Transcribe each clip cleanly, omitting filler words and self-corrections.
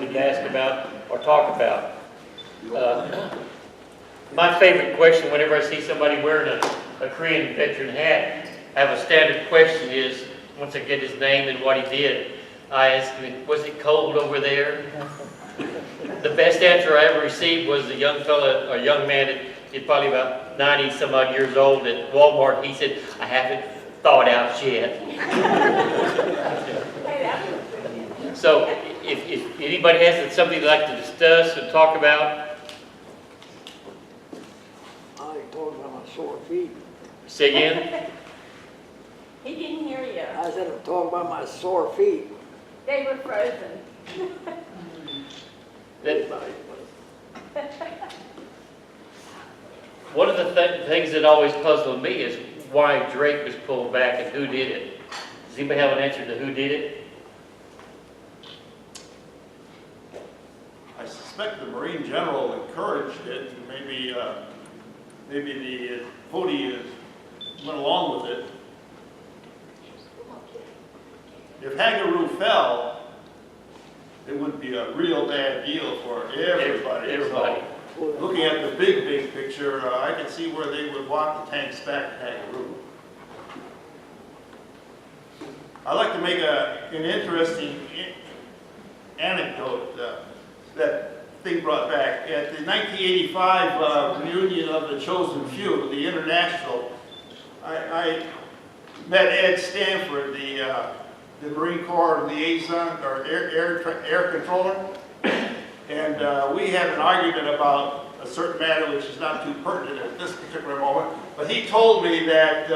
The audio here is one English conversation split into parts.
wanted to ask about or talk about. My favorite question whenever I see somebody wearing a Korean veteran hat, I have a standard question is, once I get his name and what he did, I ask him, was it cold over there? The best answer I ever received was a young fella, or young man, he's probably about 90 some odd years old at Walmart. He said, I haven't thawed out yet. So if anybody has something they'd like to discuss and talk about. I told about my sore feet. Say again? He didn't hear you. I said I'm talking about my sore feet. They were frozen. One of the things that always puzzled me is why Drake was pulled back and who did it. Does anybody have an answer to who did it? I suspect the Marine General encouraged it. Maybe the Footie went along with it. If Haggaroo fell, it would be a real bad deal for everybody. Everybody. So, looking at the big picture, I can see where they would walk the tanks back to Haggaroo. I'd like to make an interesting anecdote that thing brought back. At the 1985 reunion of the Chosin few, the International, I met Ed Stanford, the Marine Corps liaison, or air controller, and we had an argument about a certain matter which is not too pertinent at this particular moment, but he told me that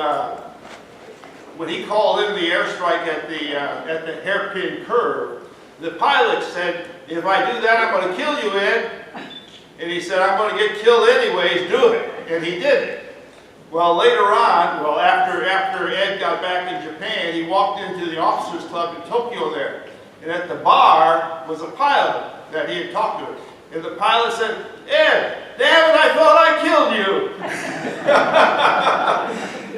when he called in the airstrike at the hairpin curve, the pilot said, if I do that, I'm going to kill you, Ed. And he said, I'm going to get killed anyways, do it. And he did it. Well, later on, after Ed got back in Japan, he walked into the officers club in Tokyo there. And at the bar was a pilot that he had talked to. And the pilot said, Ed, damn it, I thought I killed you.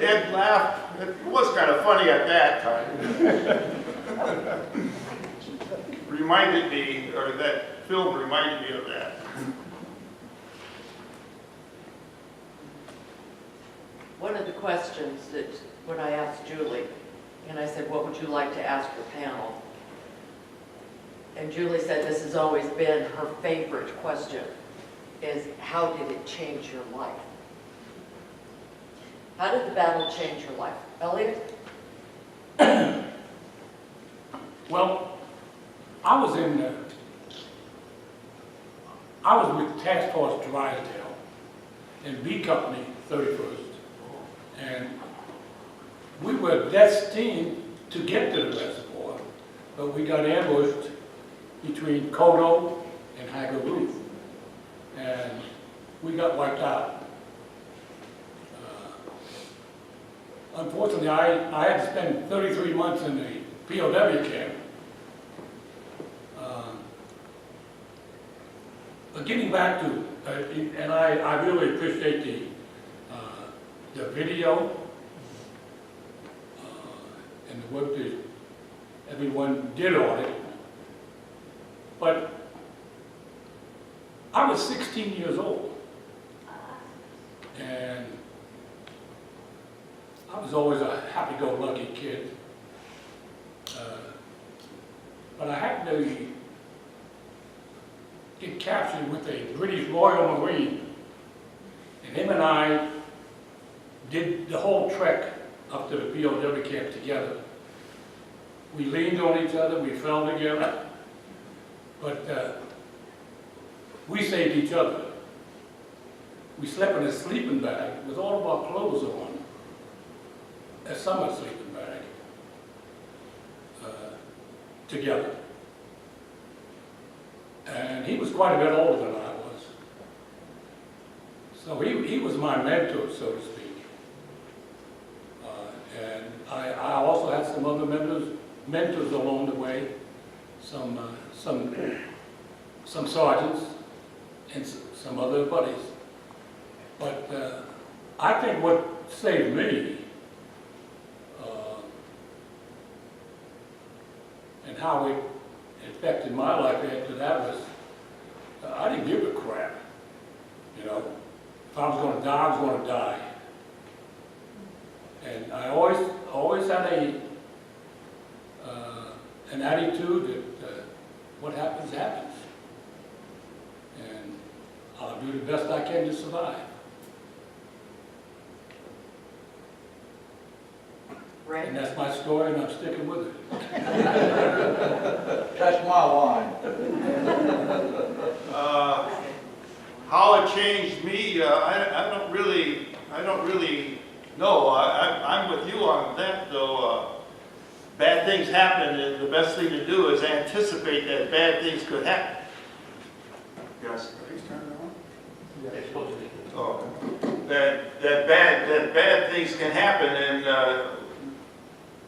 Ed laughed. It was kind of funny at that time. Reminded me, or that film reminded me of that. One of the questions that when I asked Julie, and I said, what would you like to ask the panel? And Julie said this has always been her favorite question, is how did it change your life? How did the battle change your life? Elliot? Well, I was with Task Force Drysdale in B Company 31st, and we were destined to get to the reservoir, but we got ambushed between Kodo and Haggaroo, and we got wiped out. Unfortunately, I had to spend 33 months in the POW camp. But getting back to, and I really appreciate the video and the work that everyone did on it. But I was 16 years old, and I was always a happy-go-lucky kid. But I happened to get captured with a British Royal Marine, and him and I did the whole trek up to the POW camp together. We leaned on each other, we fell together, but we saved each other. We slept in a sleeping bag with all of our clothes on, a summer sleeping bag, together. And he was quite a bit older than I was. So he was my mentor, so to speak. And I also had some other mentors along the way, some sergeants and some other buddies. But I think what saved me and affected my life after that was, I didn't give a crap, you know. If I was gonna die, I was gonna die. And I always had an attitude that what happens, happens. And I'll do the best I can to survive. Ray? And that's my story, and I'm sticking with it. That's my line. How it changed me, I don't really know. I'm with you on that, though. Bad things happen, and the best thing to do is anticipate that bad things could happen. Yes. They're supposed to be. Oh, that bad things can happen, and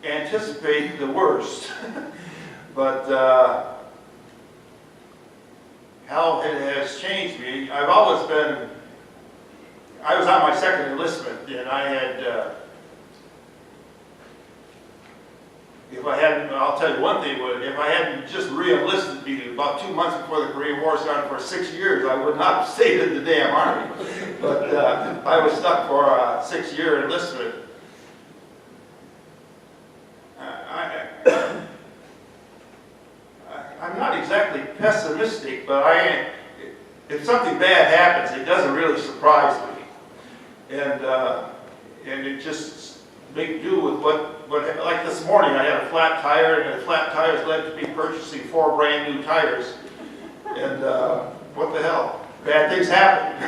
anticipate the worst. But how it has changed me, I was on my second enlistment, and I had, I'll tell you one thing, if I hadn't just re-enlisted me about 2 months before the Korean War started for 6 years, I would not have stayed in the damn Army. But I was stuck for a 6-year enlistment. I'm not exactly pessimistic, but if something bad happens, it doesn't really surprise me. And it just make do with what, like this morning, I had a flat tire, and the flat tires led to me purchasing 4 brand new tires. And what the hell? Bad things happen.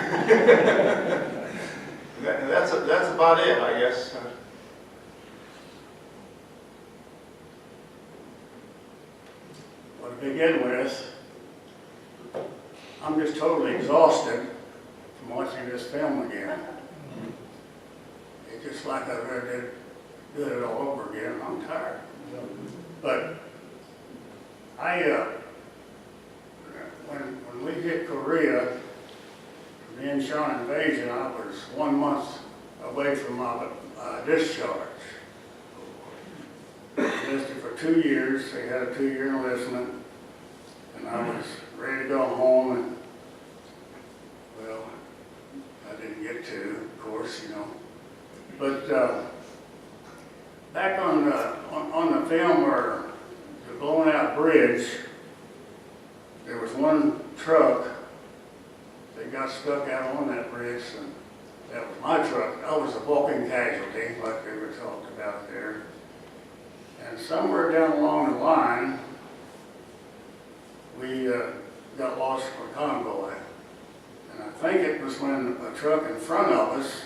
And that's about it, I guess. Well, to begin with, I'm just totally exhausted from watching this film again. It's just like I did it all over again. I'm tired. But when we hit Korea, the Incheon invasion, I was 1 month away from my discharge. Enlisted for 2 years. They had a 2-year enlistment, and I was ready to go home. And well, I didn't get to, of course, you know. But back on the film where the blown out bridge, there was one truck that got stuck out on that bridge, and that was my truck. I was a walking casualty, like they were talked about there. And somewhere down along the line, we got lost from a convoy. And I think it was when a truck in front of us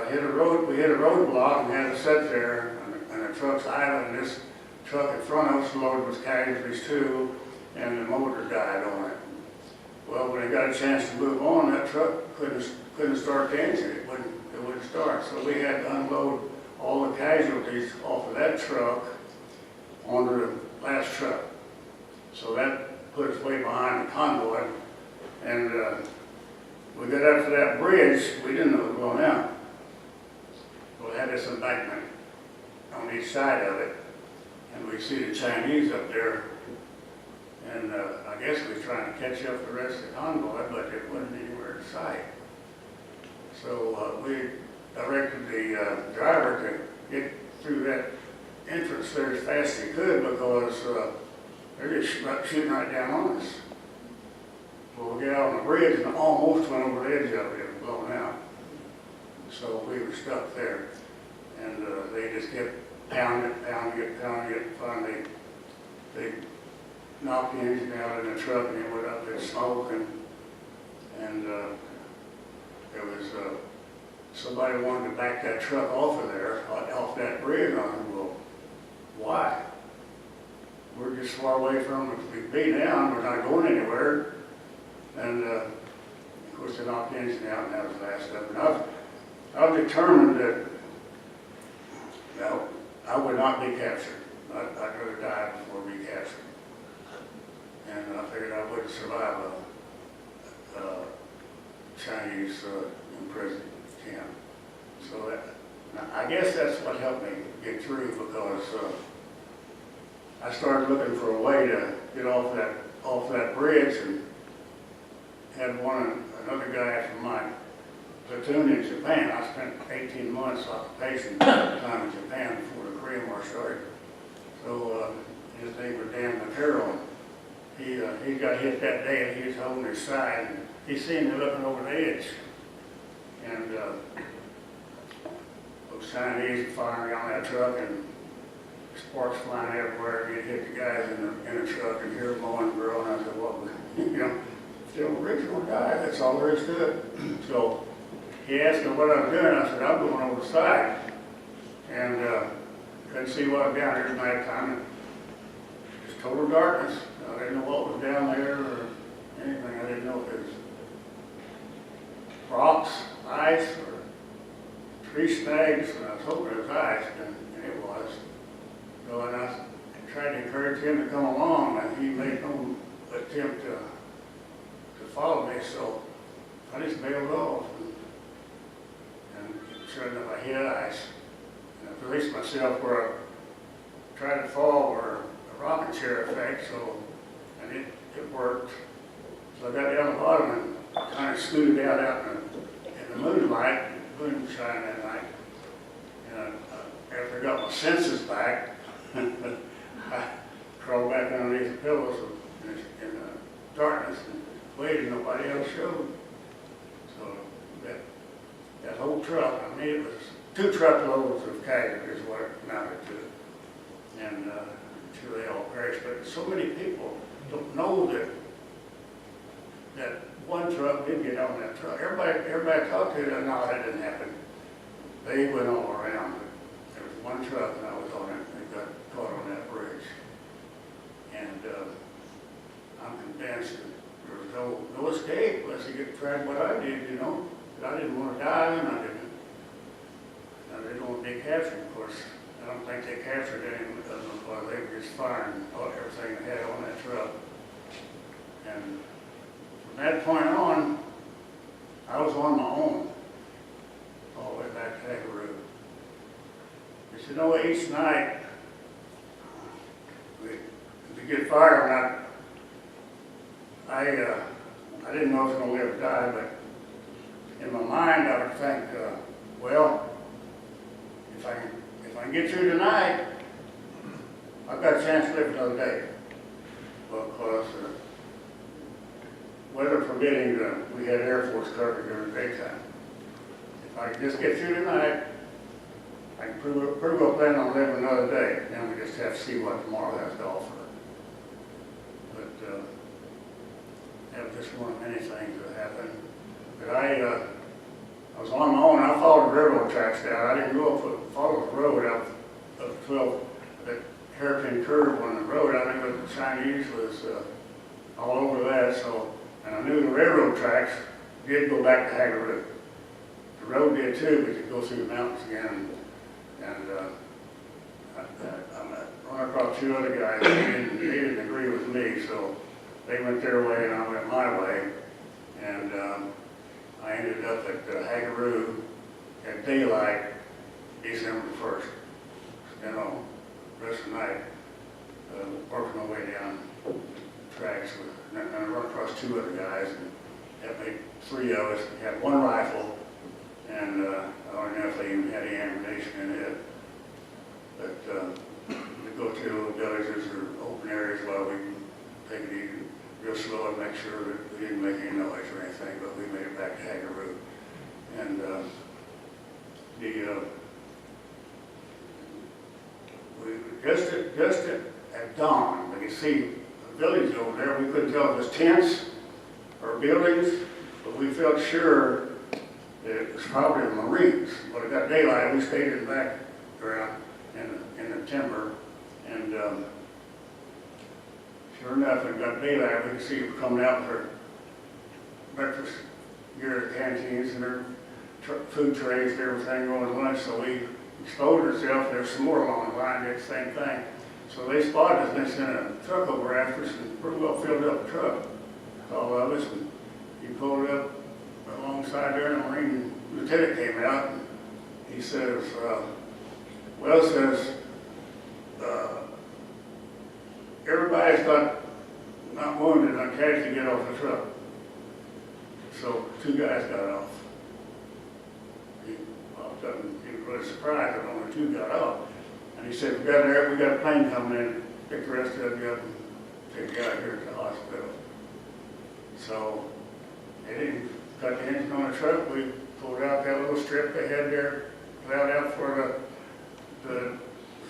hit a road. We hit a roadblock and had to sit there, and the truck's idling. This truck in front of us loaded with casualties too, and the motor died on it. Well, when they got a chance to move on, that truck couldn't start the engine. It wouldn't start. So we had to unload all the casualties off of that truck onto the last truck. So that put us way behind the convoy. And we got up to that bridge, we didn't know it was going out. We had this embankment on each side of it, and we see the Chinese up there. And I guess we were trying to catch up the rest of the convoy, but it wasn't anywhere in sight. So we directed the driver to get through that entrance there as fast as he could, because they're just shooting right down on us. Well, we got out on the bridge and almost went over the edge of it and blown out. So we were stuck there. And they just kept pounding it. Finally, they knocked the engine out in the truck, and it went up in smoke. And there was somebody wanted to back that truck off of there, off that bridge. And I said, well, why? We're just far away from it. We be down. We're not going anywhere. And of course, they knocked the engine out, and that was the last of it. And I was determined that I would not be captured. I'd rather die before be captured. And I figured I wouldn't survive a Chinese imprisonment camp. So I guess that's what helped me get through, because I started looking for a way to get off that bridge, and had another guy from my platoon in Japan. I spent 18 months occupation time in Japan before the Korean War started. So his name was Dan McCarroll. He got hit that day, and he was holding his side, and he seen me looking over the edge. And those Chinese firing on that truck, and sparks flying everywhere. He'd hit the guys in the truck, and hear them mowing and girl. And I said, well, if the original guy, that's all there is to it. So he asked me what I was doing. I said, I'm going over the side. And couldn't see what was down there at night time. Just total darkness. I didn't know what was down there or anything. I didn't know if it was rocks, ice, or tree snags. And I was hoping it was ice, and it was. So and I tried to encourage him to come along, and he made no attempt to follow me. So I just bailed off. And sure enough, I hit ice. And I released myself where I tried to fall where a rocking chair effect, and it worked. So I got down the bottom and kind of scooted out in the moonlight, moonshine that night. And after I got my senses back, I crawled back underneath the pillows in the darkness and waited. Nobody else showed. So that whole truck, I mean, it was 2 truckloads of casualties is what it amounted to. And sure they all perished. But so many people don't know that one truck did get on that truck. Everybody I talked to, no, that didn't happen. They went all around. There was one truck, and I was on it. They got caught on that bridge. And I'm convinced that there was no escape unless you tried what I did, But I didn't want to die, and I didn't want to be captured, of course. I don't think they captured anyone because they were just firing everything they had on that truck. And from that point on, I was on my own all the way back to Hageroo. But each night we get fired, and I didn't know I was going to live or die, but in my mind I would think, well, if I can get through tonight, I've got a chance to live another day. Because weather permitting, we had Air Force coverage during the daytime. If I can just get through tonight, I can pretty well plan on living another day. Then we just have to see what tomorrow has to offer. But that was just one of many things that happened. But I was on my own. I followed the railroad tracks down. I didn't go follow the road up 12, that hairpin curve on the road. I knew the Chinese was all over that. So, and I knew the railroad tracks did go back to Hageroo. The road did too, but you go through the mountains again. And I run across 2 other guys. They didn't agree with me, so they went their way and I went my way. And I ended up at Hageroo at daylight, December 1st. Spent all the rest of the night working my way down the tracks. And I run across 2 other guys, and that made 3 of us. We had 1 rifle, and I don't know if they even had any ammunition in it. But we go to villages or open areas while we take it easy, real slow, and make sure that we didn't make any noise or anything, but we made it back to Hageroo. And just at dawn, when you see a village over there, we couldn't tell if it was tents or buildings, but we felt sure that it was probably the Marines. But it got daylight, we stayed in the background in the timber, and sure enough, when it got daylight, we could see people coming out with their breakfast gear at canteens and their food trays and everything going to lunch. So we exposed ourselves. There's some more along the line did the same thing. So they spotted us and they sent a truck over after us and pretty well filled up the truck, all of us. And he pulled it up alongside there, and the Marine lieutenant came out, and he says, guys got, not wounded, not casualty get off the truck. So 2 guys got off. He was really surprised that only 2 got off. And he said, we got a plane coming in, pick the rest of you up and take you out here to the hospital. So they didn't cut the engine on the truck. We pulled out that little strip they had there, plowed out for the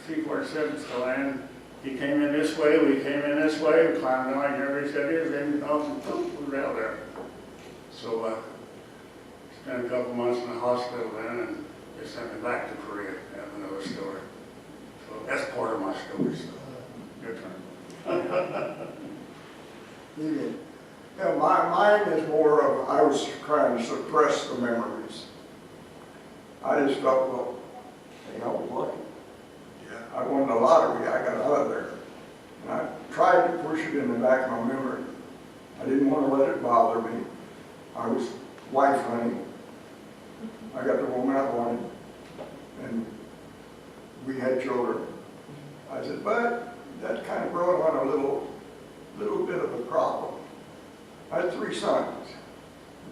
C-47s to land. He came in this way, we came in this way, we climbed the line, everybody said his engine off, and poof, we were out there. So spent a couple months in the hospital then, and they sent me back to Korea to have another story. So that's part of my story, so your turn. Yeah, mine is more of, I was trying to suppress the memories. I just felt, well, I was lucky. I won the lottery, I got out of there. And I tried to push it in the back of my memory. I didn't want to let it bother me. I was wife hunting. I got the woman I wanted, and we had children. I said, but that kind of brought on a little bit of a problem. I had 3 sons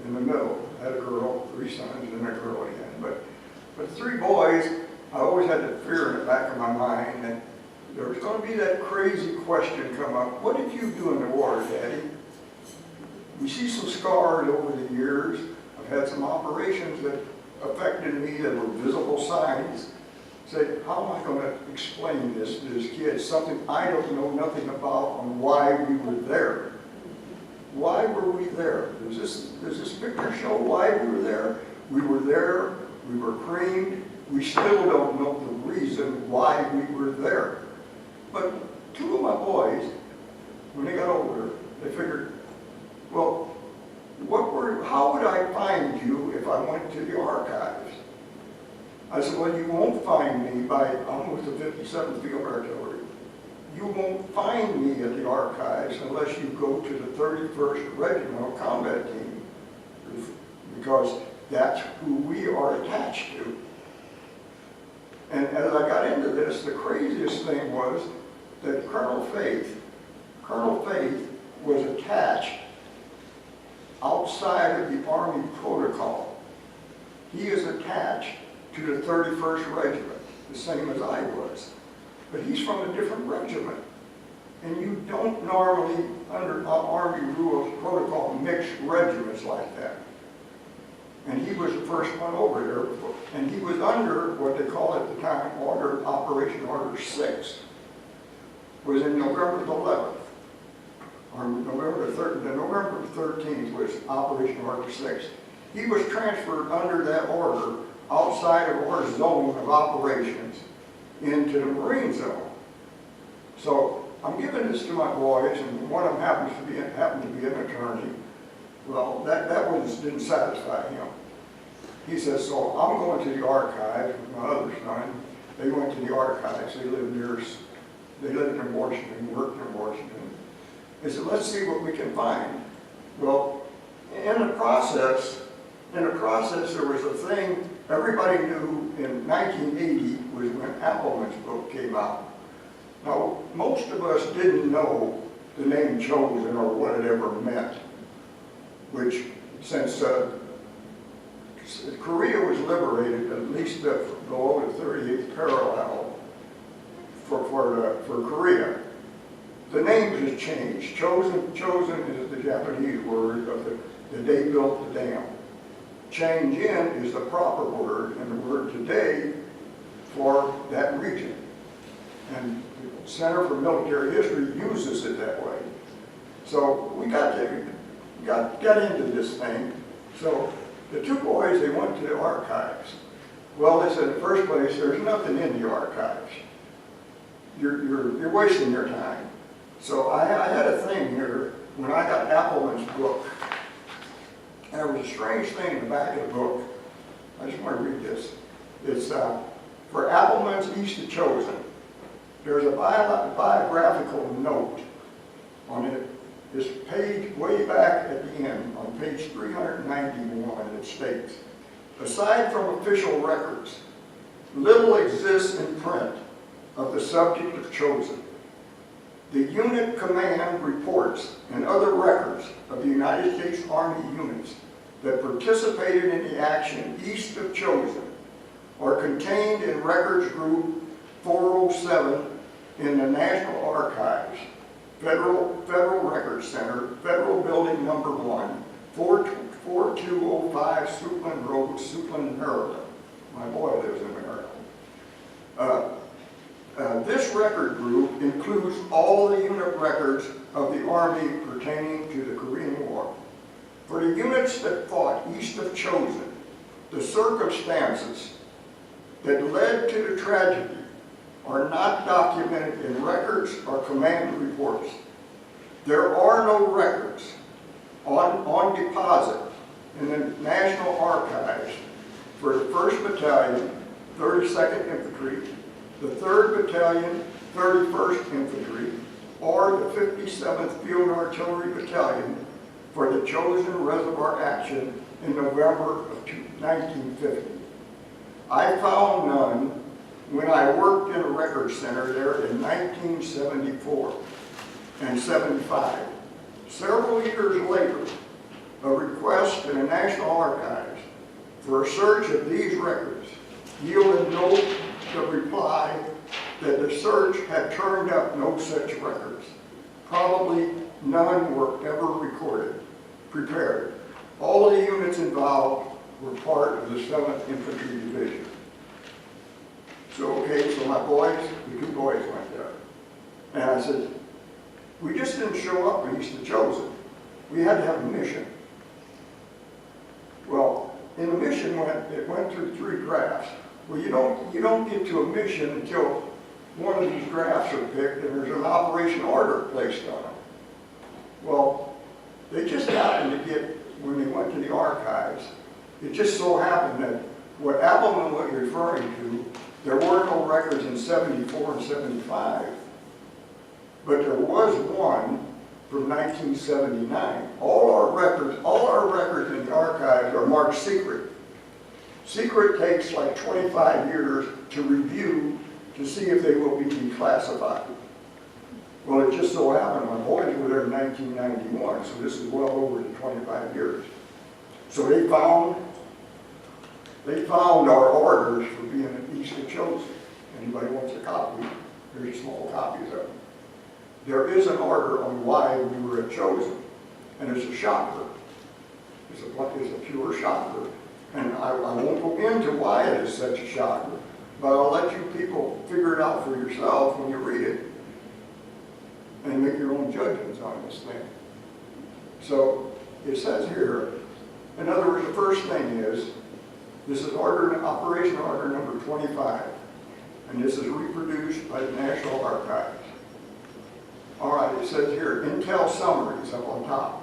in the middle. I had a girl, 3 sons, and a girl again. But 3 boys, I always had the fear in the back of my mind that there was going to be that crazy question come up, what did you do in the war, Daddy? We see some scars over the years. I've had some operations that affected me that were visible signs. Say, how am I going to explain this to this kid? Something I don't know nothing about on why we were there. Why were we there? Does this picture show why we were there? We were there, we were creamed. We still don't know the reason why we were there. But 2 of my boys, when they got older, they figured, well, how would I find you if I went to the archives? I said, well, you won't find me I'm with the 57th Field Artillery. You won't find me at the archives unless you go to the 31st Regimental Combat Team, because that's who we are attached to. And as I got into this, the craziest thing was that Colonel Faith was attached outside of the Army protocol. He is attached to the 31st Regiment, the same as I was. But he's from a different regiment. And you don't normally, under Army rules protocol, mix regiments like that. And he was the first one over there. And he was under what they call at the time Operation Order 6. Was in November the 11th. Or November 13th was Operation Order 6. He was transferred under that order outside of our zone of operations into the Marine zone. So I'm giving this to my boys, and one of them happened to be an attorney. Well, that didn't satisfy him. He says, so I'm going to the archives with my other son. They went to the archives. They lived in Washington, worked in Washington. They said, let's see what we can find. Well, in the process, there was a thing everybody knew in 1980 was when Appleman's book came out. Now, most of us didn't know the name Chosin or what it ever meant, which since Korea was liberated, at least below the 38th parallel for Korea, the names have changed. Chosin is the Japanese word of the day built the dam. Change in is the proper word, and the word today for that region. And the Center for Military History uses it that way. So we got into this thing. So the 2 boys, they went to the archives. Well, they said, in the first place, there's nothing in the archives. You're wasting your time. So I had a thing here when I got Appleman's book. And there was a strange thing in the back of the book. I just want to read this. It's for Appleman's East of Chosin. There's a biographical note on it. This page way back at the end, on page 391, it states, aside from official records, little exists in print of the subject of Chosin. the unit command reports and other records of the United States Army units that participated in the action east of Chosin are contained in Records Group 407 in the National Archives, Federal Records Center, Federal Building Number 1, 4205 Suitland Road, Suitland, Maryland. My boy lives in Maryland. This record group includes all the unit records of the Army pertaining to the Korean War. For the units that fought east of Chosin, the circumstances that led to the tragedy are not documented in records or command reports. There are no records on deposit in the National Archives for the 1st Battalion, 32nd Infantry, the 3rd Battalion, 31st Infantry, or the 57th Field Artillery Battalion for the Chosin Reservoir action in November of 1950. I found none when I worked in a record center there in 1974 and 75. Several years later, a request in the National Archives for a search of these records yielded the reply that the search had turned up no such records. Probably none were ever prepared. All the units involved were part of the 7th Infantry Division. So my boys, the 2 boys went there. And I said, we just didn't show up east of Chosin. We had to have a mission. Well, in the mission it went through 3 drafts. Well, you don't get to a mission until one of these drafts are picked and there's an operation order placed on it. Well, they just happened to get, when they went to the archives, it just so happened that what Appleman was referring to, there were no records in 74 and 75, but there was one from 1979. All our records in the archives are marked secret. Secret takes like 25 years to review to see if they will be declassified. Well, it just so happened my boys were there in 1991, so this is well over the 25 years. So they found our orders for being at east of Chosin. Anybody wants a copy? There's small copies of them. There is an order on why we were at Chosin, and it's a shocker. It's a pure shocker. And I won't go into why it is such a shocker, but I'll let you people figure it out for yourself when you read it and make your own judgments on this thing. So it says here, in other words, the first thing is, this is Operation Order number 25, and this is reproduced by the National Archives. All right, it says here, intel summaries up on top.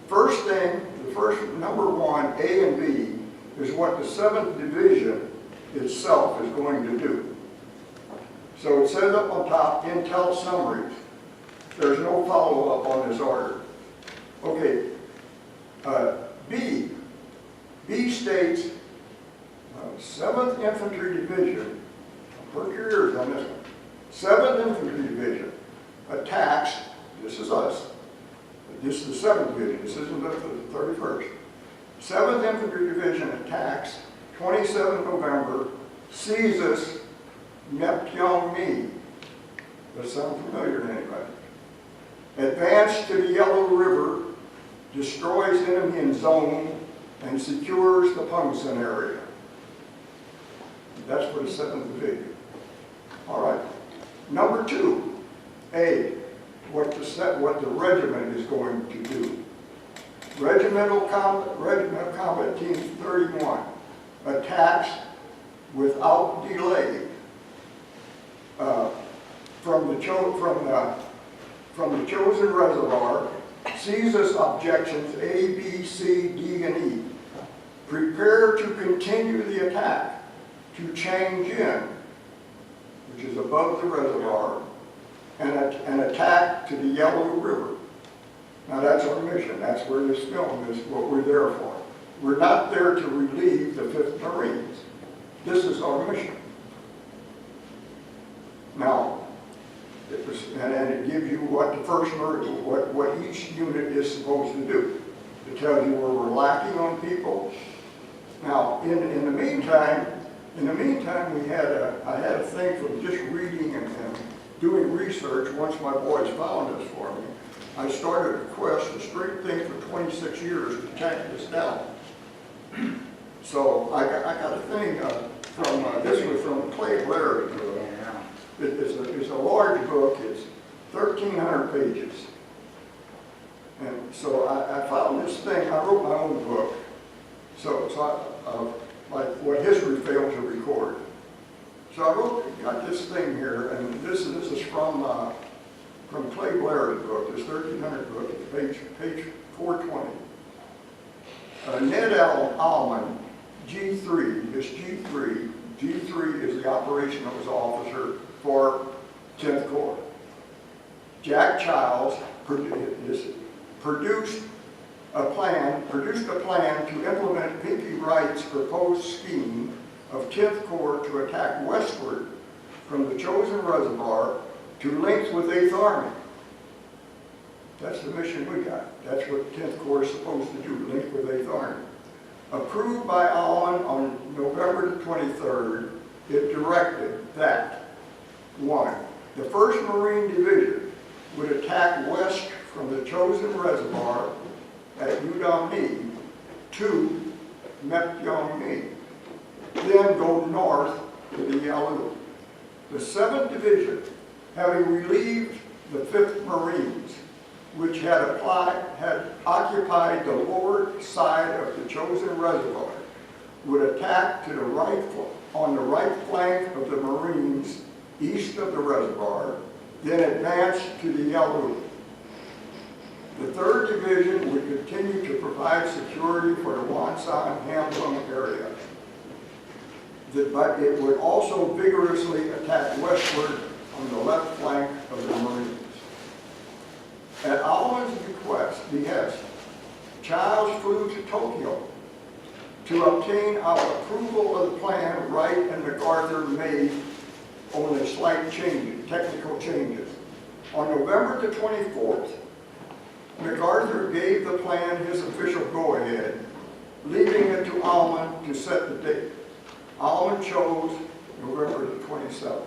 First thing, the first number 1, A and B, is what the 7th Division itself is going to do. So it says up on top, intel summaries. There's no follow-up on this order. Okay, B states 7th Infantry Division, perk your ears on this one, 7th Infantry Division attacks, this is us, this is the 7th Division, this isn't the 31st. 7th Infantry Division attacks 27 November, seizes Neptune. Does that sound familiar to anybody? Advance to the Yellow River, destroys enemy zone, and secures the Pungsan area. That's for the 7th Division. All right. Number 2, A, what the regiment is going to do. Regimental Combat Team 31 attacks without delay from the Chosin Reservoir, seizes objections A, B, C, D, and E. Prepare to continue the attack to change in, which is above the reservoir, and attack to the Yellow River. Now that's our mission. That's where this film is, what we're there for. We're not there to relieve the 5th Marines. This is our mission. Now, It was, and it gives you what the first what each unit is supposed to do. It tells you where we're lacking on people. Now, in the meantime, I had a thing from just reading and doing research. Once my boys found this for me, I started a quest, a straight thing for 26 years to track this down. So I got a thing from, this was from Clay Blair. It's a large book, it's 1,300 pages. And so I found this thing, I wrote my own book. Like what history failed to record. So I got this thing here, and this is from Clay Blair's book, this 1,300 book, it's page 420. Ned Allman, G3, this G3 is the operations officer for 10th Corps. Jack Childs produced a plan to implement Pinky Wright's proposed scheme of 10th Corps to attack westward from the Chosin Reservoir to link with 8th Army. That's the mission we got. That's what 10th Corps is supposed to do, link with 8th Army. Approved by Allen on November the 23rd, it directed that, 1, the 1st Marine Division would attack west from the Chosin Reservoir at Udon, 2, Mepyongni, then go north to the Yalu. The 7th Division, having relieved the 5th Marines, which had occupied the lower side of the Chosin Reservoir, would attack to the right on the right flank of the Marines east of the reservoir, then advance to the Yalu. The 3rd Division would continue to provide security for the Wonsan-Hamdung area. But it would also vigorously attack westward on the left flank of the Marines. At Allen's behest, Childs flew to Tokyo to obtain approval of the plan. Wright and MacArthur made only slight changes, technical changes. On November the 24th, MacArthur gave the plan his official go-ahead, leaving it to Allen to set the date. Allen chose November the 27th.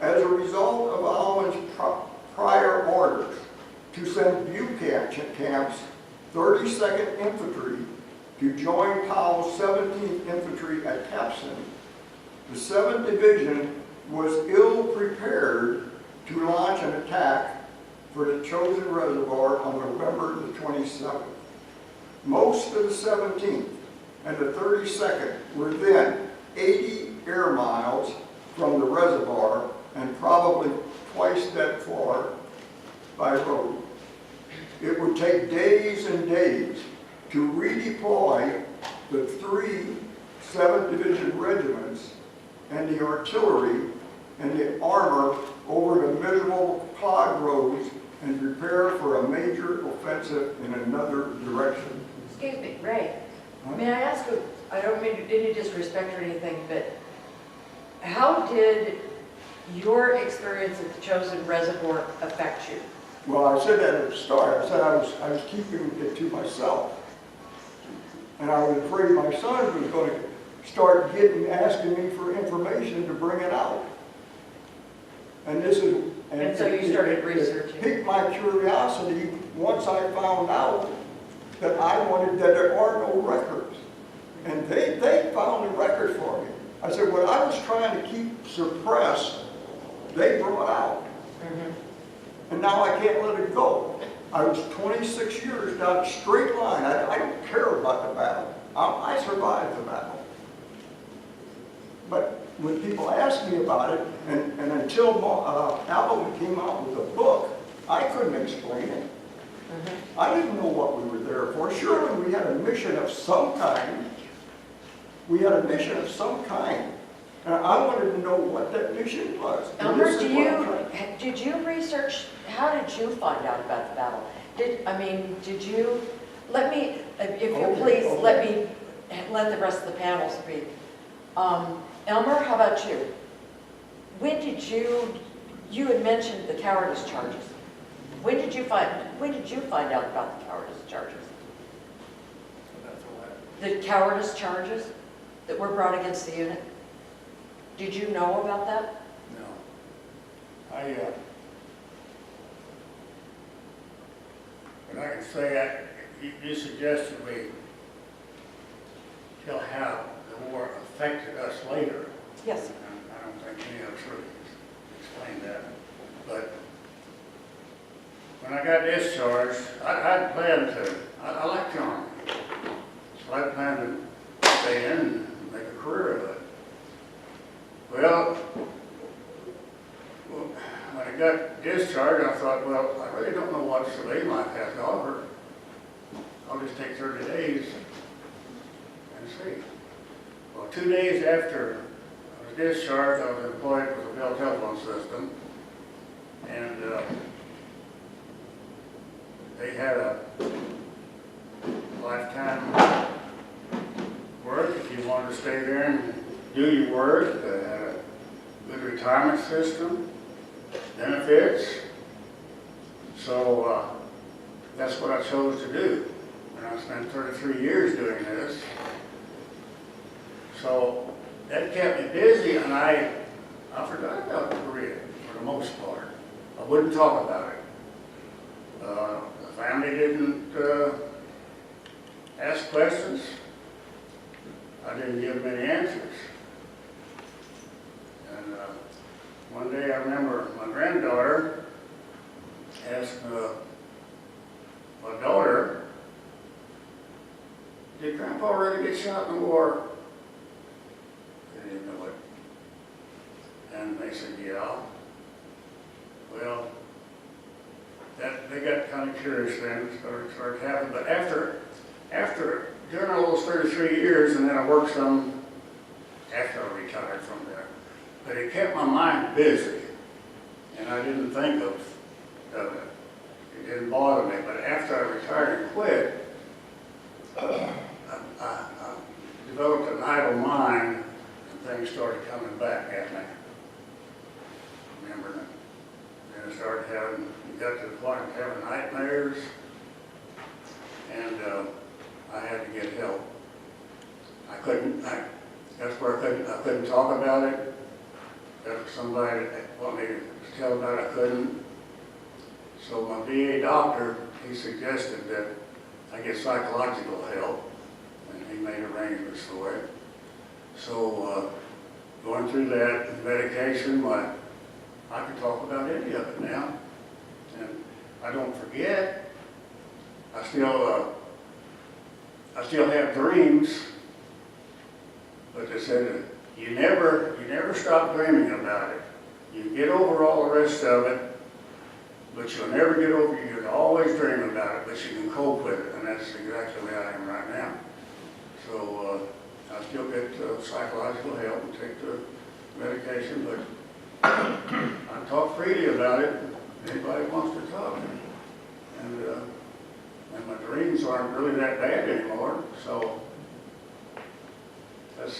As a result of Allen's prior orders to send Bucamps 32nd Infantry to join Powell's 17th Infantry at Capson, the 7th Division was ill-prepared to launch an attack for the Chosin Reservoir on November the 27th. Most of the 17th and the 32nd were then 80 air miles from the reservoir and probably twice that far by road. It would take days and days to redeploy the 3 7th Division regiments and the artillery and the armor over the miserable clog roads and prepare for a major offensive in another direction. Excuse me, Ray, may I ask you, I don't mean any disrespect or anything, but how did your experience at the Chosin Reservoir affect you? Well, I said that at the start. I said I was keeping it to myself. And I was afraid my son was going to start asking me for information to bring it out. And this is... And so you started researching. It piqued my curiosity once I found out that that there are no records. And they found a record for me. I said, what I was trying to keep suppressed, they brought out. Mm-hmm. And now I can't let it go. I was 26 years down a straight line. I don't care about the battle. I survived the battle. But when people ask me about it, and until Allen came out with a book, I couldn't explain it. Mm-hmm. I didn't know what we were there for. Surely we had a mission of some kind. We had a mission of some kind. And I wanted to know what that mission was. And Elmer, this is what I'm trying- did you research, how did you find out about the battle? Did you, let me, if you Okay, please, okay. let the rest of the panel speak. Elmer, how about you? When did you You had mentioned the cowardice charges. When did you find out about the cowardice charges? The cowardice charges that were brought against the unit? Did you know about that? No. But I can say, you suggested we tell how the war affected us later. Yes. And I don't think any of us really explained that. But when I got discharged, I planned to, I liked the Army. So I planned to stay in and make a career of it. Well, when I got discharged, I thought, well, I really don't know what civilian life has to offer. I'll just take 30 days and see. Well, 2 days after I was discharged, I was employed with the Bell telephone system, and they had a lifetime work if you wanted to stay there and do your work. They had a good retirement system, benefits. So that's what I chose to do. And I spent 33 years doing this. So that kept me busy, and I forgot about Korea for the most part. I wouldn't talk about it. The family didn't ask questions. I didn't give them any answers. And one day I remember my granddaughter asked my daughter, "Did Grandpa really get shot in the war?" They didn't know it. And they said, "Yeah." Well, they got kind of curious then, started happening. But during all those 33 years, and then I worked some after I retired from there, but it kept my mind busy, and I didn't think of it. It didn't bother me. But after I retired and quit, I developed an idle mind, and things started coming back at me. Remember that? Then I started got to the point of having nightmares, and I had to get help. That's where I couldn't talk about it. If somebody wanted me to tell about it, I couldn't. So my VA doctor, he suggested that I get psychological help, and he made arrangements for it. So going through that medication, I can talk about any of it now, and I don't forget. I still have dreams, but they said you never stop dreaming about it. You get over all the rest of it, but you'll never get over it. You can always dream about it, but you can cope with it, and that's exactly where I am right now. So I still get psychological help and take the medication, but I talk freely about it. Anybody wants to talk, and my dreams aren't really that bad anymore. So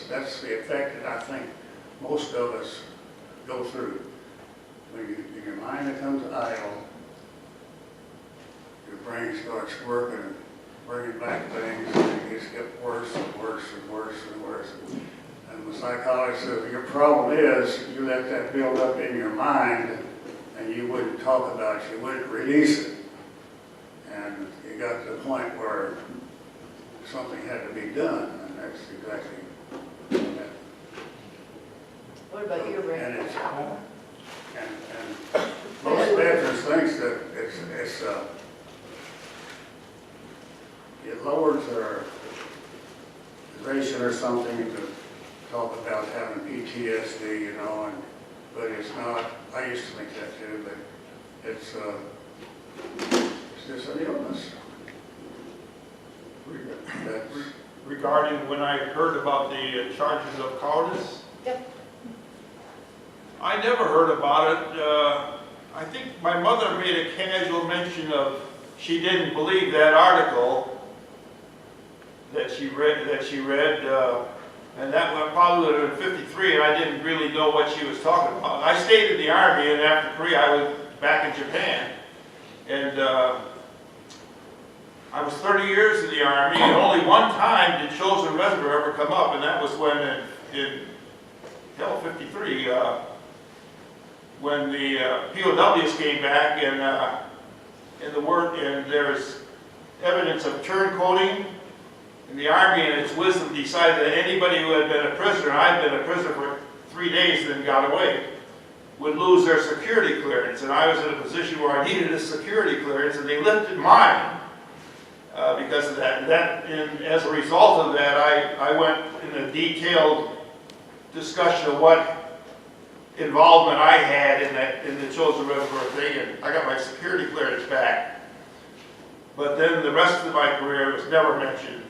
that's the effect that I think most of us go through. When your mind becomes idle, your brain starts working and bringing back things, and it just gets worse and worse and worse and worse. And the psychologist says your problem is you let that build up in your mind, and you wouldn't talk about it, you wouldn't release it. And it got to the point where something had to be done, and that's exactly that. What about you, Ray? And most veterans think that it lowers their position or something to talk about having PTSD, but it's not. I used to think that too, but it's just an illness. Regarding when I heard about the charges of cowardice, Yep. I never heard about it. I think my mother made a casual mention of she didn't believe that article that she read And that one probably would have been 53, and I didn't really know what she was talking about. I stayed in the Army, and after Korea, I was back in Japan. And I was 30 years in the Army, and only one time did Chosin Reservoir ever come up, and that was when in 53, when the POWs came back, and there's evidence of turncoating. And the Army, in its wisdom, decided that anybody who had been a prisoner, and I'd been a prisoner for 3 days and then got away, would lose their security clearance. And I was in a position where I needed a security clearance, and they lifted mine because of that. And as a result of that, I went in a detailed discussion of what involvement I had in the Chosin Reservoir thing, and I got my security clearance back. But then the rest of my career was never mentioned.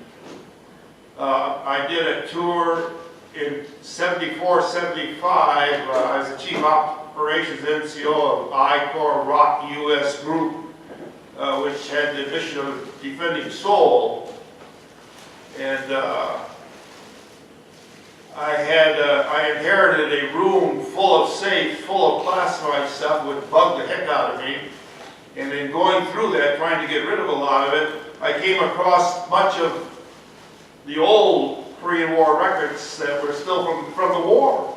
I did a tour in 74, 75. I was the Chief Operations NCO of I-Corps Rock U.S. Group, which had the mission of defending Seoul. And I inherited a room full of safes, full of classified stuff, which bugged the heck out of me. And in going through that, trying to get rid of a lot of it, I came across much of the old Korean War records that were still from the war.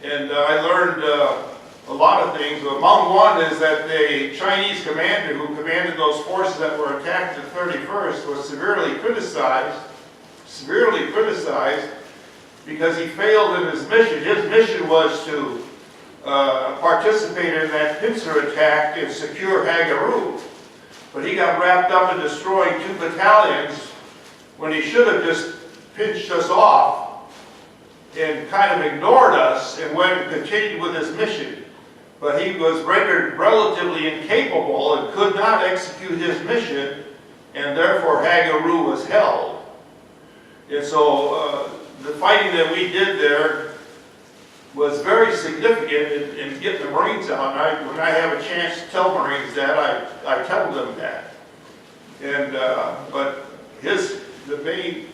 And I learned a lot of things. Among one is that the Chinese commander who commanded those forces that were attacked the 31st was severely criticized because he failed in his mission. His mission was to participate in that pincer attack and secure Hagaru. But he got wrapped up in destroying 2 battalions when he should have just pinched us off and kind of ignored us and went and continued with his mission. But he was rendered relatively incapable and could not execute his mission, and therefore Hagaru was held. And so the fighting that we did there was very significant in getting the Marines out. And when I have a chance to tell Marines that, I tell them that. And but the main,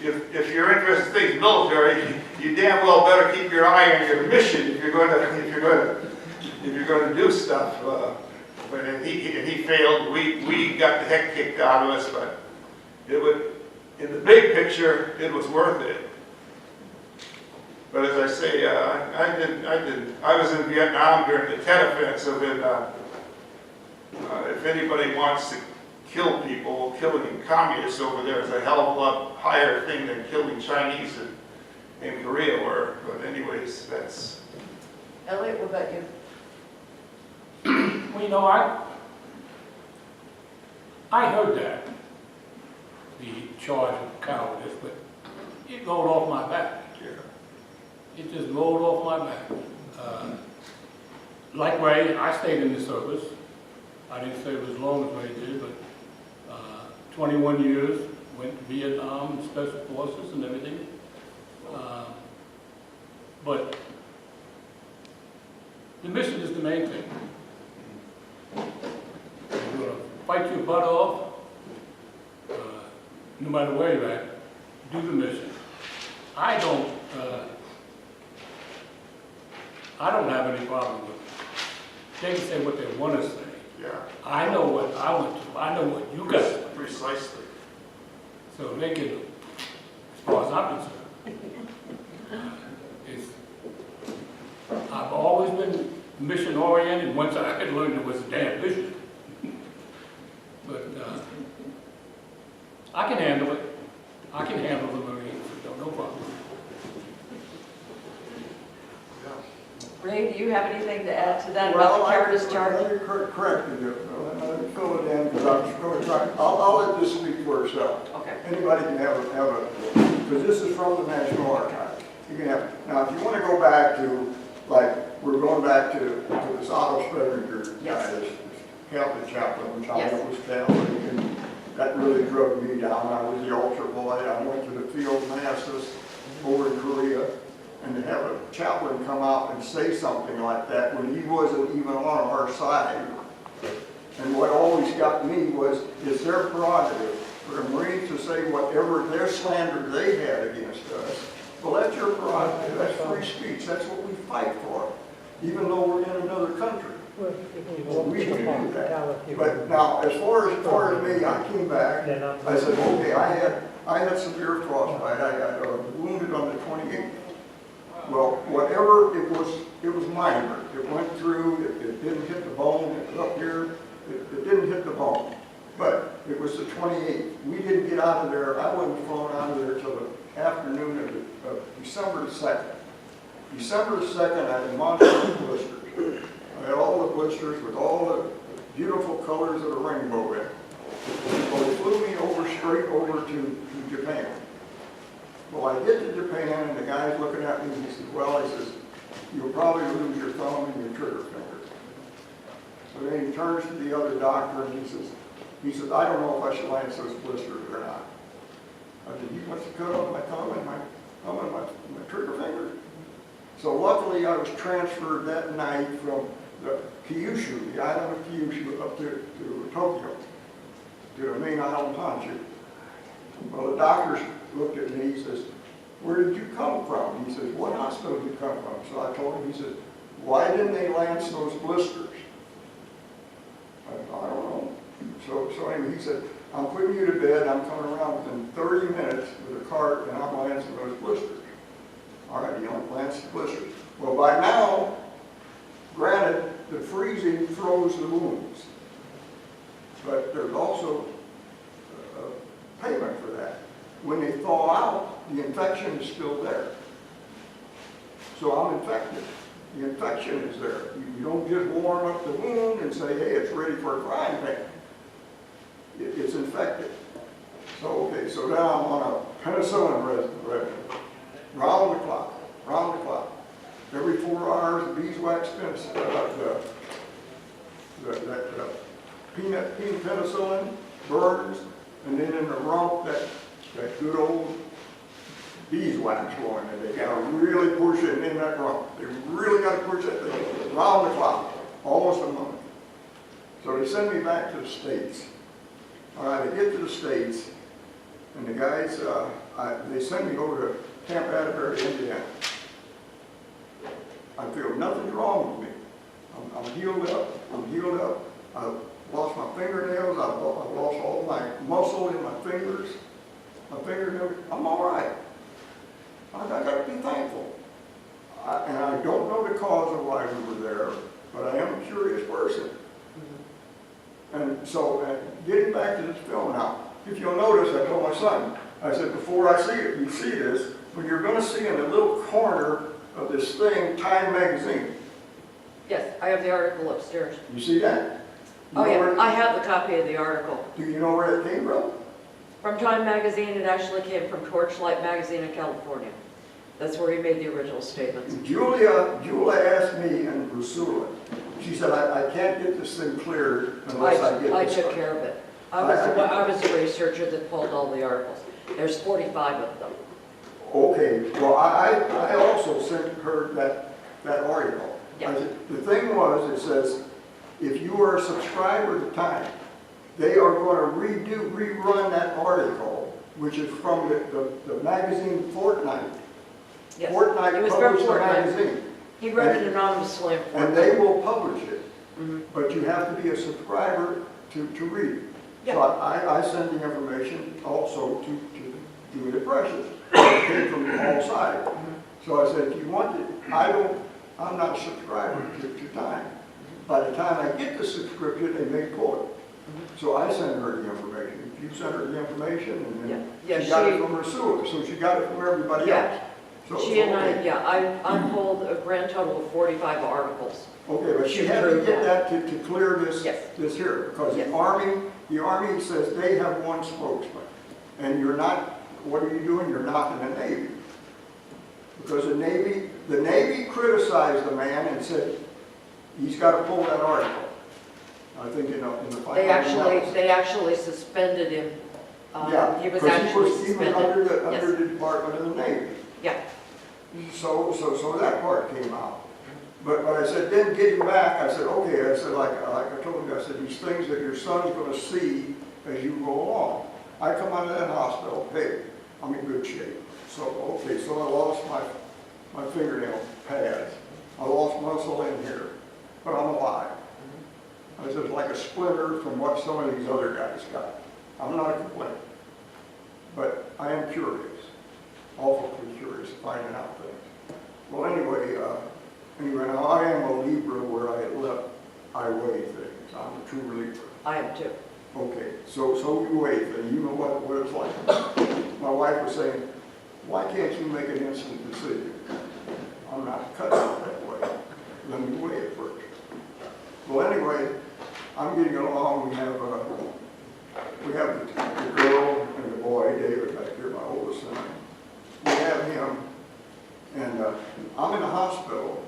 if you're interested in things military, you damn well better keep your eye on your mission if you're going to do stuff. But he failed. We got the heck kicked out of us, but in the big picture, it was worth it. But as I say, I was in Vietnam during the Tet Offensive, and if anybody wants to kill people, killing communists over there is a hell of a lot higher thing than killing Chinese in Korea were. But anyways, that's... Elliot, what about you? Well, you know, I heard that, the charge of cowardice, but it rolled off my back. Yeah. It just rolled off my back. Like Ray, I stayed in the service. I didn't stay as long as Ray did, but 21 years, went to Vietnam, Special Forces and everything. But the mission is the main thing. You're going to fight your butt off, no matter where you're at, do the mission. I don't have any problem with it. They can say what they want to say. Yeah. I know what I want to. I know what you got. Precisely. So they can, as far as I'm concerned, I've always been mission oriented. Once I had learned it was a damn mission. But I can handle it. I can handle the Marines. No problem. Ray, do you have anything to add to that about the care discharge? Well, you corrected it. Let me fill it in because I was going to try. I'll let this speak for itself. Okay. Anybody can have a, because this is from the National Archives. You can have, now if you want to go back to, like, we're going back to this Otto Sprenger Yes. guy, this Catholic chaplain, which I Yes. was Catholic, and that really drove me down. I was the altar boy. I went to the field masses over in Korea. And to have a chaplain come out and say something like that when he wasn't even on our side. And what always got me was, it's their prerogative for the Marines to say whatever their slander they had against us. Well, that's your prerogative, that's free speech, that's what we fight for, even though we're in another country. We can do that. But now, as far as me, I came back, I said, okay, I had severe frostbite, I got wounded on the 28th. Well, whatever, it was minor. It went through, it didn't hit the bone, it was up here, it didn't hit the bone. But it was the 28th. We didn't get out of there, I wasn't flown out of there till the afternoon of December the 2nd. December the 2nd, I had monstrous blisters. I had all the blisters with all the beautiful colors of the rainbow in it. Well, they flew me straight over to Japan. Well, I get to Japan, and the guy's looking at me, and he says, well, he says, you'll probably lose your thumb and your trigger finger. So then he turns to the other doctor, and he says, I don't know if I should lance those blisters or not. I said, he wants to cut off my thumb and my trigger finger. So luckily, I was transferred that night from the Kyushu, the island of Kyushu, up to Tokyo, to the main island, Honshu. Well, the doctors looked at me, he says, where did you come from? He says, what hospital did you come from? So I told him, he said, why didn't they lance those blisters? I don't know. So anyway, he said, I'm putting you to bed, I'm coming around within 30 minutes with a cart, and I'm lancing those blisters. All right, you don't lance the blisters. Well, by now, granted, the freezing froze the wounds, but there's also payment for that. When they thaw out, the infection is still there. So I'm infected. The infection is there. You don't just warm up the wound and say, hey, it's ready for a frying pan. It's infected. So, okay, so now I'm on a penicillin regimen. Round the clock. Every 4 hours, beeswax penicillin, peanut penicillin, burns, and then in the rump, that good old beeswax going, and they gotta really push it in that rump. They really gotta push that thing round the clock, almost a month. So they send me back to the States. All right, I get to the States, and the guys, they send me over to Camp Atterbury, Indiana. I feel nothing's wrong with me. I'm healed up. I've lost my fingernails. I've lost all my muscle in my fingers. My fingernails. I'm all right. I got to be thankful. And I don't know the cause of why we were there, but I am a curious person. And so, getting back to this film now, if you'll notice, I told my son, I said, before I see it, you see this, when you're going to see in the little corner of this thing, Time magazine. Yes, I have the article upstairs. You see that? You Oh know yeah, where- I have the copy of the article. Do you know where it came from? From Time magazine, it actually came from Torchlight magazine in California. That's where he made the original statements. Julia asked me and Rusula. She said, I can't get this thing cleared unless I get I this. took care of it. I was the researcher that pulled all the articles. There's 45 of them. Okay, well, I also sent her that article. Yeah. I said, the thing was, it says, if you are a subscriber to Time, they are going to rerun that article, which is from the magazine Fortnight. Yes. Fortnight It was from published the Fortnight. magazine. He read it anonymously in Fortnight. And they will publish it, Mhm. but you have to be a subscriber to read it. So I send the information also to Julia Precious. It came from all sides. So I said, if you want it, I'm not a subscriber to Time. By the time I get the subscription, they may pull it. So I send her the information. You send her the information, and then Yeah, she got it she- from her sewer, so she got it from everybody Yeah. else. So, She and I, okay. I pulled a grand total of 45 articles. Okay, but she She had to approved get that. that to clear this, Yes. this here, because Yes. the Army says they have one spokesman, and you're not, what are you doing? You're not in the Navy. Because the Navy criticized the man and said, he's got to pull that article. I think in the final analysis. They actually suspended him. Yeah, He was because actually he was suspended. under Yes. the Department of the Navy. Yeah. So that part came out. But I said, then getting back, I said, okay, I said, like I told you, I said, these things that your son's going to see as you go along. I come out of that hospital, hey, I'm in good shape. So, okay, so I lost my fingernail pads. I lost muscle in here, but I'm alive. I was just like a splinter from what some of these other guys got. I'm not complaining, but I am curious, awfully curious, finding out things. Well, anyway, now I am a Libra where I weigh things. I'm a true Libra. I am too. Okay, so you weigh things. You know what it's like. My wife was saying, why can't you make an instant decision? I'm not cut out that way. Let me weigh it first. Well, anyway, I'm getting along. We have the girl and the boy, David, back here, my oldest son. We have him, and I'm in the hospital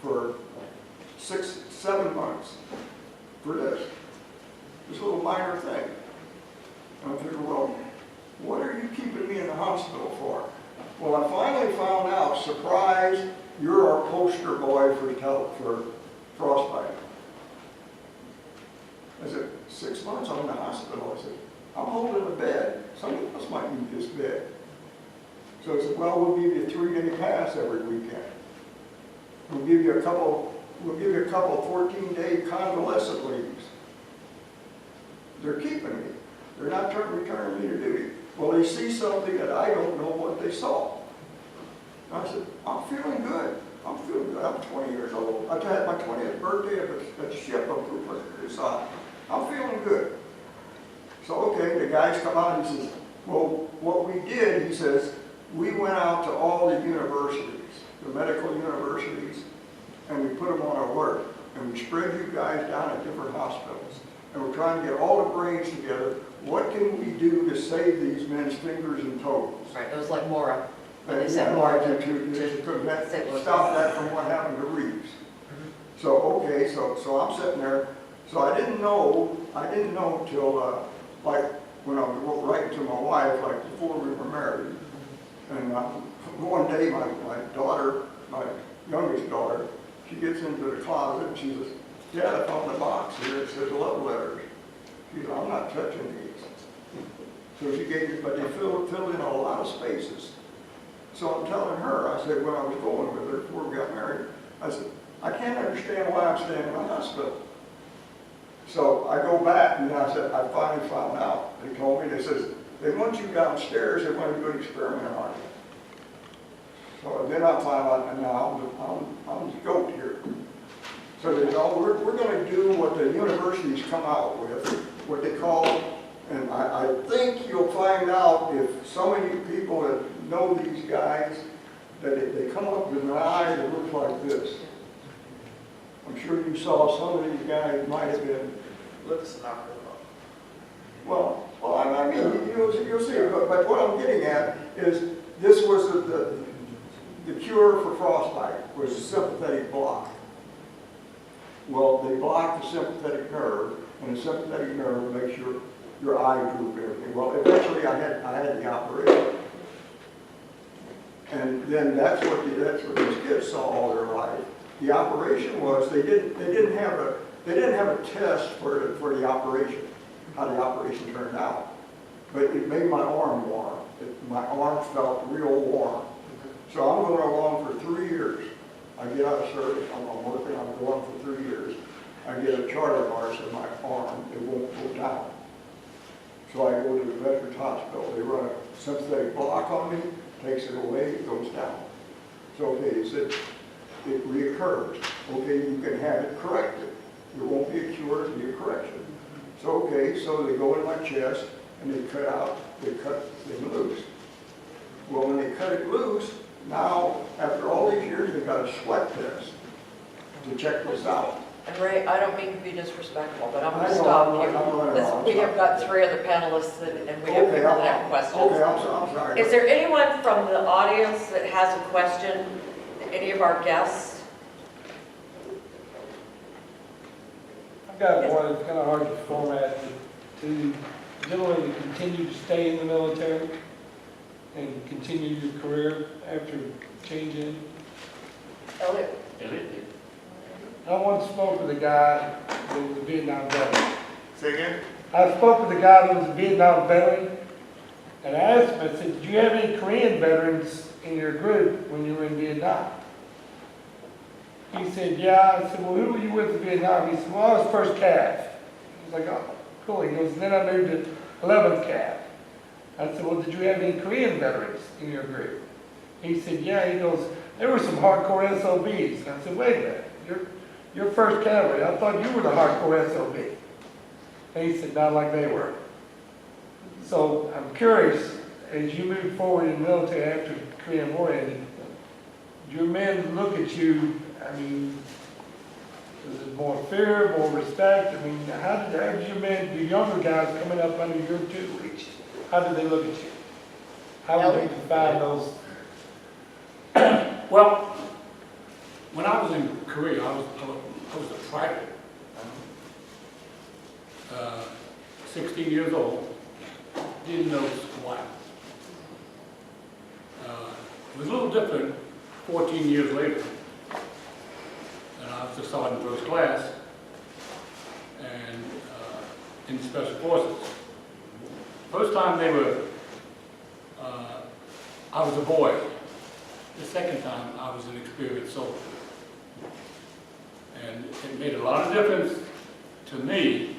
for 6-7 months for this little minor thing. And I'm thinking, well, what are you keeping me in the hospital for? Well, I finally found out, surprise, you're our poster boy for frostbite. I said, 6 months I'm in the hospital. I said, I'm holding a bed. Somebody else might need this bed. So I said, well, we'll give you a 3-day pass every weekend. We'll give you a couple 14-day convalescent leaves. They're keeping me. They're not returning me to duty. Well, they see something that I don't know what they saw. And I said, I'm feeling good. I'm feeling good. I'm 20 years old. I had my 20th birthday at the ship of Chosin. I'm feeling good. So, okay, the guys come out and he says, well, what we did, he says, we went out to all the universities, the medical universities, and we put them on alert. And we spread you guys down at different hospitals. And we're trying to get all the brains together. What can we do to save these men's fingers and toes? Right, it was like Mora. When they And, said you know, Mora to stop that from what happened to Reeves. So, okay, so I'm sitting there. So I didn't know till, like, when I was writing to my wife, like before we were married. And one day, my daughter, my youngest daughter, she gets into the closet and she says, Dad, I found the box here. It says love letters. She said, I'm not touching these. So she gave it, but they filled in a lot of spaces. So I'm telling her, I said, when I was going with her before we got married, I said, I can't understand why I'm staying in the hospital. So I go back and I said, I finally found out. They told me, they says, they want you downstairs, they want to do an experiment on you. So then I found out, and now I'm the goat here. So they said, oh, we're going to do what the universities come out with, what they call, and I think you'll find out if some of you people that know these guys, that they come up with an eye that looks like this. I'm sure you saw some of these guys might have been. Let's knock it off. Well, I mean, you'll see. But what I'm getting at is this was the cure for frostbite was a sympathetic block. Well, they block the sympathetic nerve, and the sympathetic nerve makes your eye droop and everything. Well, eventually I had the operation. And then that's what these kids saw all their life. The operation was they didn't have a test for the operation, how the operation turned out, but it made my arm warm. My arm felt real warm. So I'm going along for 3 years. I get out of service. I'm working. I'm going for 3 years. I get a charter mark in my arm. It won't go down. So I go to the Veterans Hospital. They run a sympathetic block on me. Takes it away, it goes down. So, okay, they said, it reoccurs. Okay, you can have it corrected. It won't be a cure, it'll be a correction. So, okay, so they go in my chest, and they cut things loose. Well, when they cut it loose, now, after all these years, they got a sweat test to check this out. And Ray, I don't mean to be disrespectful, but I'm going I to know, stop I'm you. running This- on. We have got 3 other panelists and we have Okay, people that have questions. Okay, I'm sorry. Is there anyone from the audience that has a question? Any of our guests? I've got one that's kind of hard to format. To generally continue to stay in the military and continue your career after changing. Elliot? Elliot did. I once spoke with a guy that was a Vietnam veteran, Say again? I spoke with a guy that was a Vietnam veteran, and I asked him, I said, did you have any Korean veterans in your group when you were in Vietnam? He said, yeah. I said, well, who were you with in Vietnam? He said, well, I was first CAF. I was like, oh, cool. He goes, and then I moved to 11th CAF. I said, well, did you have any Korean veterans in your group? He said, yeah. He goes, there were some hardcore SOBs. And I said, wait a minute, you're first cavalry. I thought you were the hardcore SOB. And he said, not like they were. So I'm curious, as you move forward in the military after the Korean War ended, did your men look at you, I mean, was it more fear, more respect? I mean, how did your men, the younger guys coming up under your tutelage, how did they look at you? How would they define those? Well, when I was in Korea, I was a private. 16 years old, didn't know squat. It was a little different 14 years later. And I was a sergeant first class and in Special Forces. First time they were, I was a boy. The second time I was an experienced soldier. And it made a lot of difference to me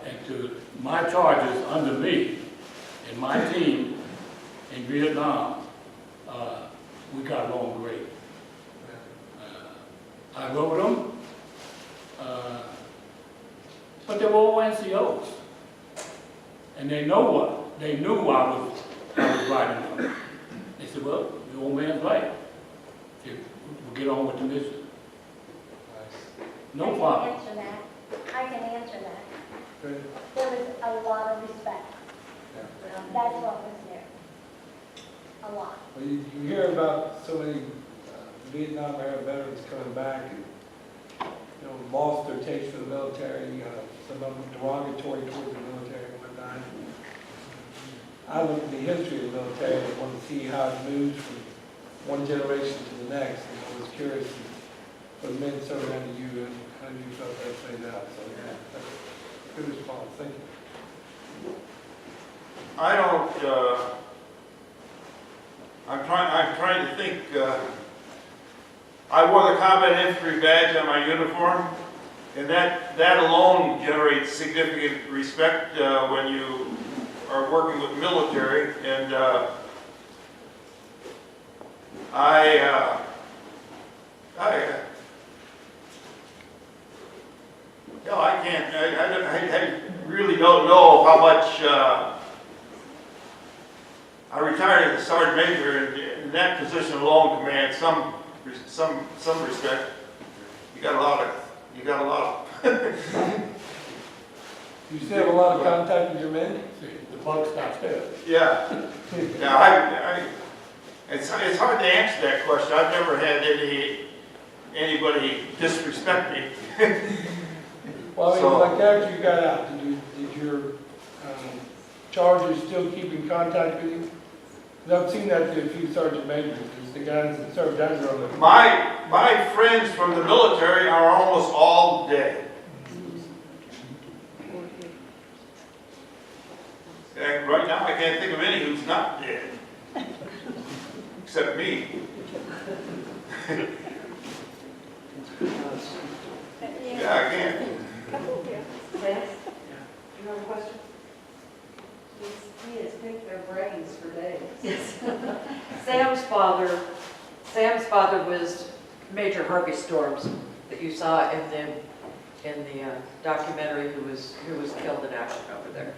and to my charges under me and my team in Vietnam. We got along great. I wrote them, but they were all NCOs. And they knew I was writing them. They said, well, the old man's right. We'll get on with the mission. No problem. I can answer that. Good. There was a lot of respect. That's what was there. A lot. Well, you hear about so many Vietnam era veterans coming back and, you know, lost their taste for the military, some of them derogatory toward the military and whatnot. I look at the history of the military and want to see how it moves from one generation to the next. And I was curious for the men serving under you and how you felt that played out. So, yeah, that's a good response. Thank you. I don't, I'm trying to think, I wore the combat infantry badge on my uniform, and that alone generates significant respect when you are working with the military. And I really don't know how much. I retired as a sergeant major, and in that position alone commands some respect. You got a lot of. You still have a lot of contact with your men? The buck stops there. Yeah. Yeah. It's hard to answer that question. I've never had anybody disrespect me. Well, I mean, So- like after you got out, did your chargers still keep in contact with you? 'Cause I've seen that to a few sergeant majors, because the guys that served under on the. My friends from the military are almost all dead. And right now, I can't think of any who's not dead, except me. Yeah, I can't. Sam? You have a question? Kids pick their brains for days. Yes. Sam's father was Major Harvey Storms that you saw in the documentary who was killed in action over there.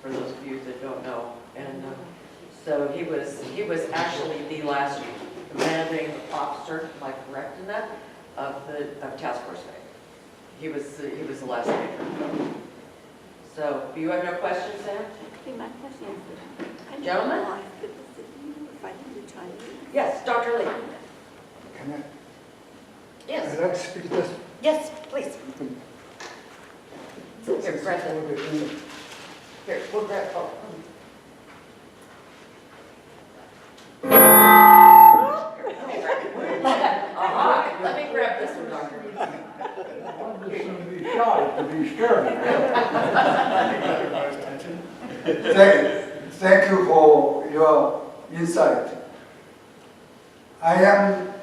For those of you that don't know, and so he was actually the last commanding officer, am I correct in that, of Task Force A. He was the last major. So, do you have no questions, Sam? My question is, Gentlemen? if I can Chinese. Yes, Dr. Lee. Can I Yes. speak this? Yes, please. Here, grab that. Here, we'll grab. Oh. Let me grab this one, Doctor. shot to be scared. Thank you for your insight. I am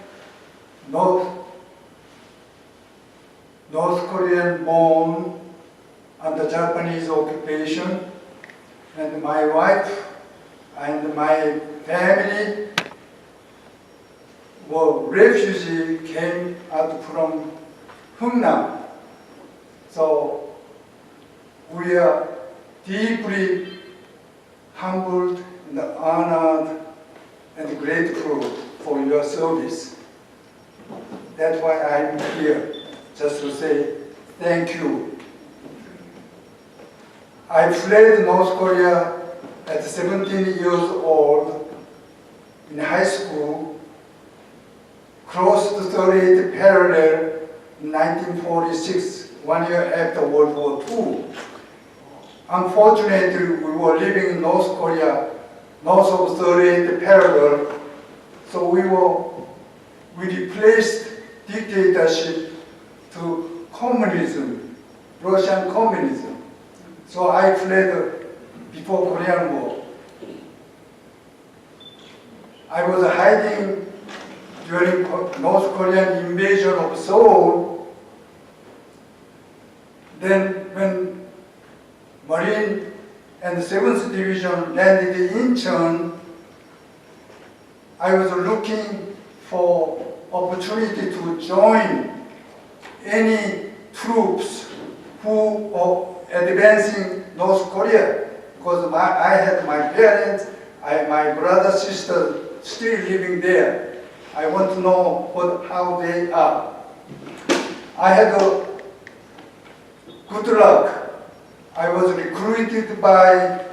North Korean born under Japanese occupation, and my wife and my family were refugees, came out from Hungnam. So we are deeply humbled and honored and grateful for your service. That's why I'm here, just to say thank you. I fled North Korea at 17 years old in high school, crossed the 38th parallel in 1946, 1 year after World War II. Unfortunately, we were living in North Korea, north of 38th parallel, so we replaced dictatorship to communism, Russian communism. So I fled before Korean War. I was hiding during North Korean invasion of Seoul. Then when Marine and the 7th Division landed in Incheon, I was looking for opportunity to join any troops who were advancing North Korea, because I had my parents, my brother, sister still living there. I want to know how they are. I had a good luck. I was recruited by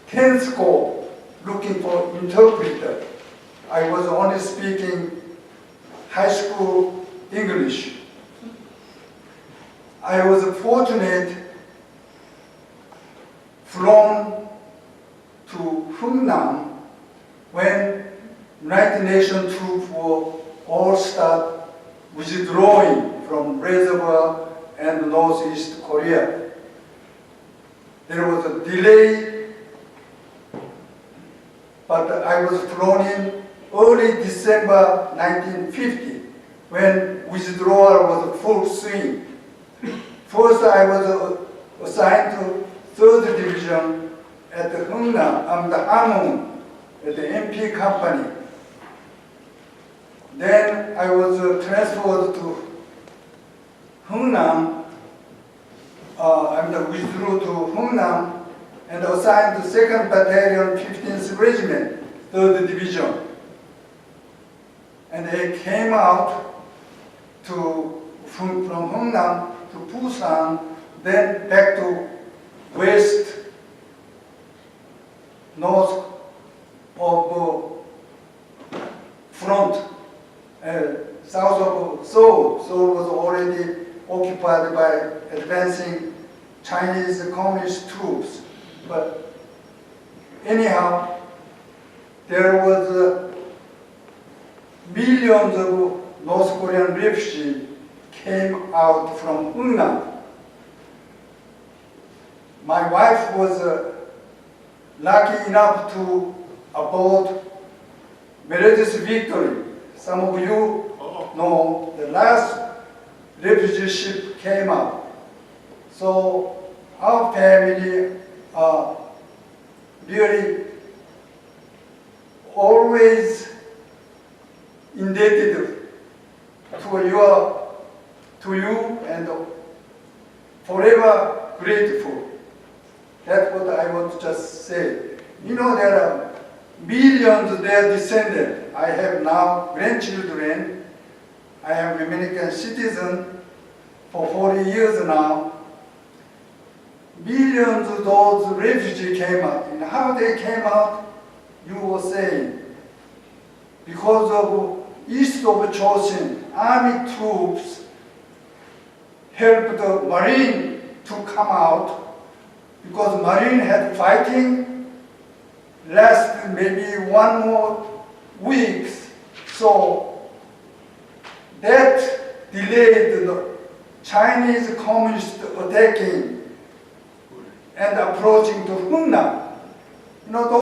10th Corps looking for interpreter. I was only speaking high school English. I was fortunate, flown to Hungnam when United Nations troops were all start withdrawing from reservoir and Northeast Korea. There was a delay, but I was flown in early December 1950 when withdrawal was full swing. First, I was assigned to 3rd Division at the Hungnam, the Hamhung, at the MP company. Then I was transferred to Hungnam. Withdrew to Hungnam and assigned to 2nd Battalion, 15th Regiment, 3rd Division. And they came out from Hungnam to Busan, then back to west, north of front, south of Seoul. Seoul was already occupied by advancing Chinese communist troops. But anyhow, there was millions of North Korean refugees came out from Hungnam. My wife was lucky enough to aboard Meredith Victory. Some of you know the last refugee ship came out. So our family really always indebted to you and forever grateful. That's what I want to just say. You know, there are millions of their descendants. I have now grandchildren. I am American citizen for 40 years now. Millions of those refugees came out. And how they came out, you were saying, because of east of Chosin, army troops helped the Marine to come out, because Marine had fighting lasted maybe 1 more week. So that delayed Chinese communists attacking and approaching to Hunan. You know,